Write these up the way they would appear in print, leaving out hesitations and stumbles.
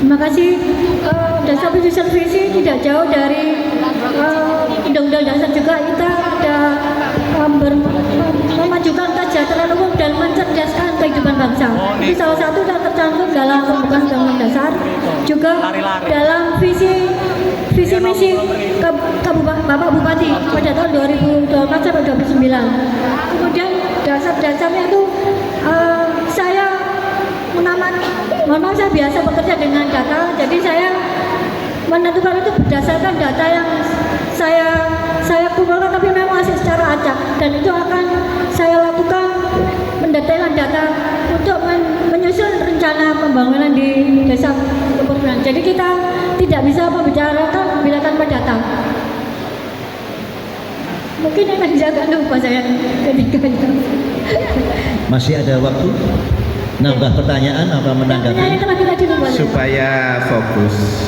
Terima kasih. Dasar penyusun visi tidak jauh dari undang-undang dasar juga kita ada memajukan kesejahteraan umum dan mencerdaskan kehidupan bangsa. Itu salah satu yang tercantum dalam pembukaan undang-undang dasar, juga dalam visi misi Bapak Bupati pada tahun 2024 sampai 2029. Kemudian dasar-dasarnya itu saya saya biasa bekerja dengan data, jadi saya menentukan itu berdasarkan data yang saya kumpulkan, tapi memang masih secara acak, dan itu akan saya lakukan mendetailkan data untuk menyusun rencana pembangunan di desa Kepulauan. Jadi kita tidak bisa membicarakan bila tanpa data. Mungkin yang agak lupa saya ketika itu. Masih ada waktu? Nambah pertanyaan apa menanggapi? Supaya fokus.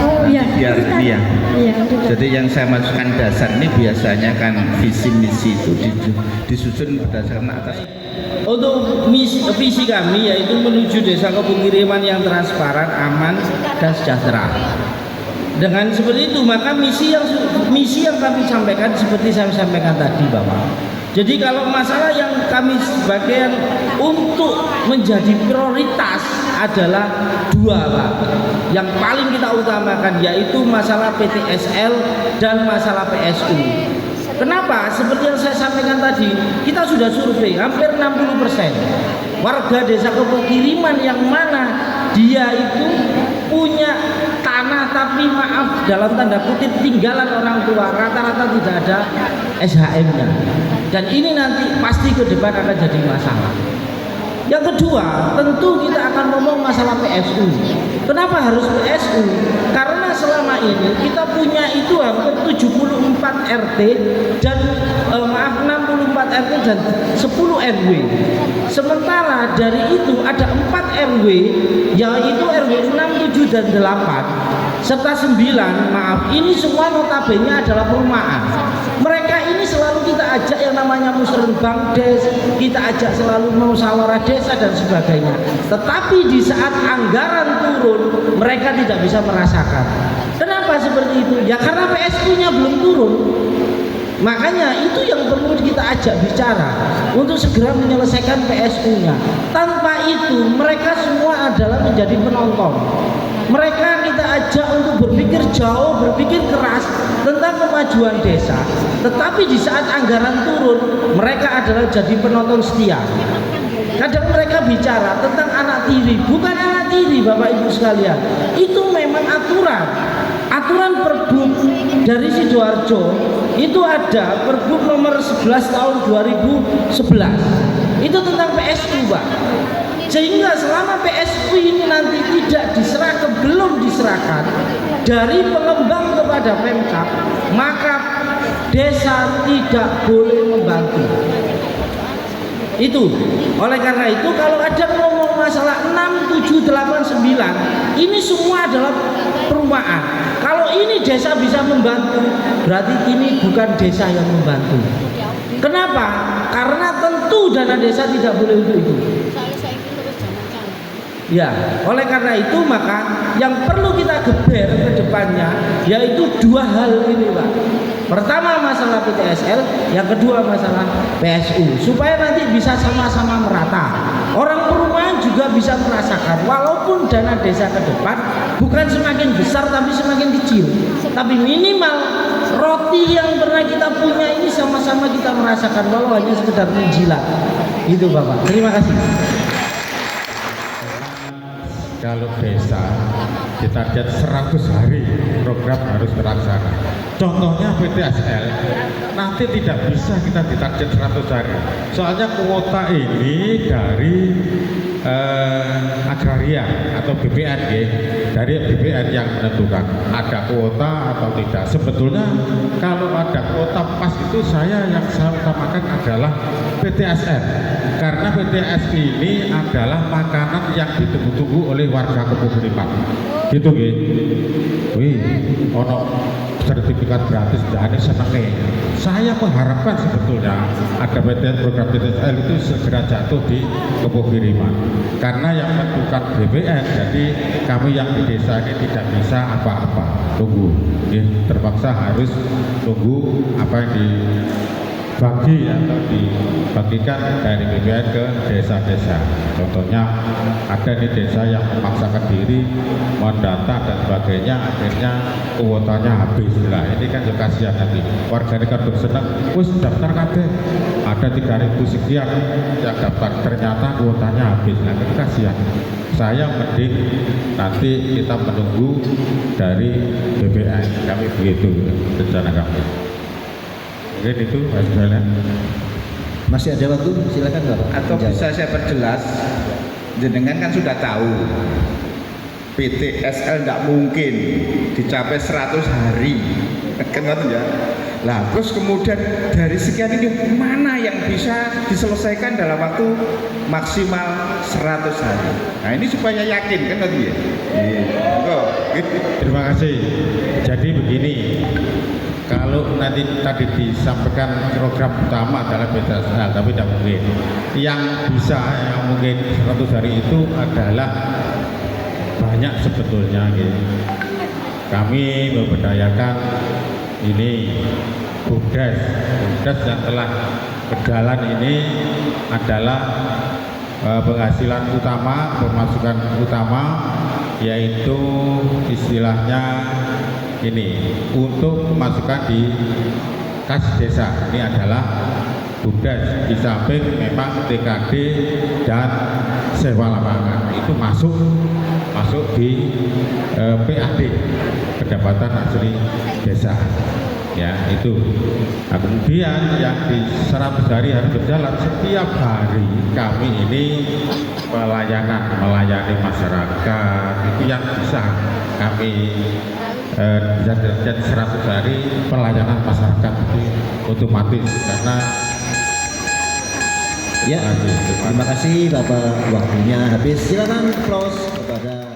Oh iya. Biar dia. Iya. Jadi yang saya masukkan dasar ini biasanya kan visi misi itu disusun berdasarkan atas. Untuk visi kami yaitu menuju desa kepemiriman yang transparan, aman, dan sejahtera. Dengan seperti itu maka misi yang kami sampaikan seperti saya sampaikan tadi, Bapak. Jadi kalau masalah yang kami sebagian untuk menjadi prioritas adalah dua, Pak. Yang paling kita utamakan yaitu masalah PTSL dan masalah PSU. Kenapa? Seperti yang saya sampaikan tadi, kita sudah survei hampir 60% warga desa Kepemiriman yang mana dia itu punya tanah tapi maaf dalam tanda kutip tinggalan orang tua, rata-rata tidak ada SHM-nya, dan ini nanti pasti ke depan akan jadi masalah. Yang kedua, tentu kita akan ngomong masalah PSU. Kenapa harus PSU? Karena selama ini kita punya itu hampir 74 RT dan 64 RT dan 10 RW. Sementara dari itu ada 4 RW, yaitu RW 6, 7 dan 8 serta 9, maaf, ini semua notabene adalah perumahan. Mereka ini selalu kita ajak yang namanya musrenbang des, kita ajak selalu musyawarah desa dan sebagainya. Tetapi di saat anggaran turun, mereka tidak bisa merasakan. Kenapa seperti itu? Ya karena PSU-nya belum turun. Makanya itu yang perlu kita ajak bicara untuk segera menyelesaikan PSU-nya. Tanpa itu mereka semua adalah menjadi penonton. Mereka kita ajak untuk berpikir jauh, berpikir keras tentang kemajuan desa. Tetapi di saat anggaran turun, mereka adalah jadi penonton setia. Kadang mereka bicara tentang anak tiri, bukan anak tiri, Bapak Ibu sekalian. Itu memang aturan Pergub dari Sidoarjo itu ada Pergub nomor 11 tahun 2011. Itu tentang PSU, Pak. Sehingga selama PSU ini nanti tidak diserahkan, belum diserahkan dari pengembang kepada Pemkab, maka desa tidak boleh membantu. Itu oleh karena itu kalau ada ngomong masalah 6, 7, 8, 9 ini semua adalah perumahan. Kalau ini desa bisa membantu, berarti ini bukan desa yang membantu. Kenapa? Karena tentu dana desa tidak boleh untuk itu. Ya, oleh karena itu maka yang perlu kita geber ke depannya yaitu dua hal ini, Pak. Pertama masalah PTSL, yang kedua masalah PSU, supaya nanti bisa sama-sama merata. Orang perumahan juga bisa merasakan walaupun dana desa ke depan bukan semakin besar tapi semakin kecil. Tapi minimal roti yang pernah kita punya ini sama-sama kita merasakan walau hanya sekedar menjilat. Itu, Bapak. Terima kasih. Kalau desa ditarget 100 hari program harus terlaksana. Contohnya PTSL nanti tidak bisa kita ditarget 100 hari. Soalnya kuota ini dari agraria atau BPN ya. Dari BPN yang menentukan ada kuota atau tidak. Sebetulnya kalau ada kuota pas itu saya utamakan adalah PTSL. Karena PTS ini adalah makanan yang ditunggu-tunggu oleh warga Kepemiriman. Gitu nggih. Wih, ono sertifikat gratis dan ini senangnya. Saya mengharapkan sebetulnya ada program PTSL itu segera jatuh di Kepogiriman karena yang menentukan BPN, jadi kami yang di desa ini tidak bisa apa-apa, tunggu ya, terpaksa harus tunggu apa yang dibagi atau dibagikan dari BPN ke desa-desa. Contohnya ada di desa yang memaksakan diri mendata dan sebagainya, akhirnya kuotanya habis lah. Ini kan juga kasihan nanti warga negara bersenang, wis daftar kabeh ada 3.000 sekian yang daftar, ternyata kuotanya habis. Nah itu kasihan. Saya mending nanti kita menunggu dari BPN, kami begitu rencana kami. Mungkin itu hasilnya. Masih ada waktu, silakan Bapak. Atau menjawab. bisa saya perjelas, jenengan kan sudah tahu PTSL tidak mungkin dicapai 100 hari, kenapa ya? Lah terus kemudian dari sekian ini mana yang bisa diselesaikan dalam waktu maksimal 100 hari? Nah ini supaya yakin kan tadi ya? Terima kasih. Jadi begini, kalau nanti tadi disampaikan program utama adalah PTSL, tapi tidak mungkin. Yang bisa, yang mungkin 100 hari itu adalah banyak sebetulnya. Gitu. Kami memberdayakan ini BUMDes yang telah berjalan ini adalah penghasilan utama, pemasukan utama, yaitu istilahnya ini untuk masukkan di kas desa. Ini adalah BUMDes, di samping memang TKD dan sewa lapangan itu masuk di PAD, pendapatan asli desa ya itu. Nah, kemudian yang di 100 hari harus berjalan, setiap hari kami ini melayani masyarakat, itu yang bisa kami bisa jadi 100 hari pelayanan masyarakat itu otomatis karena ya, terima kasih Bapak, waktunya habis. Silakan close kepada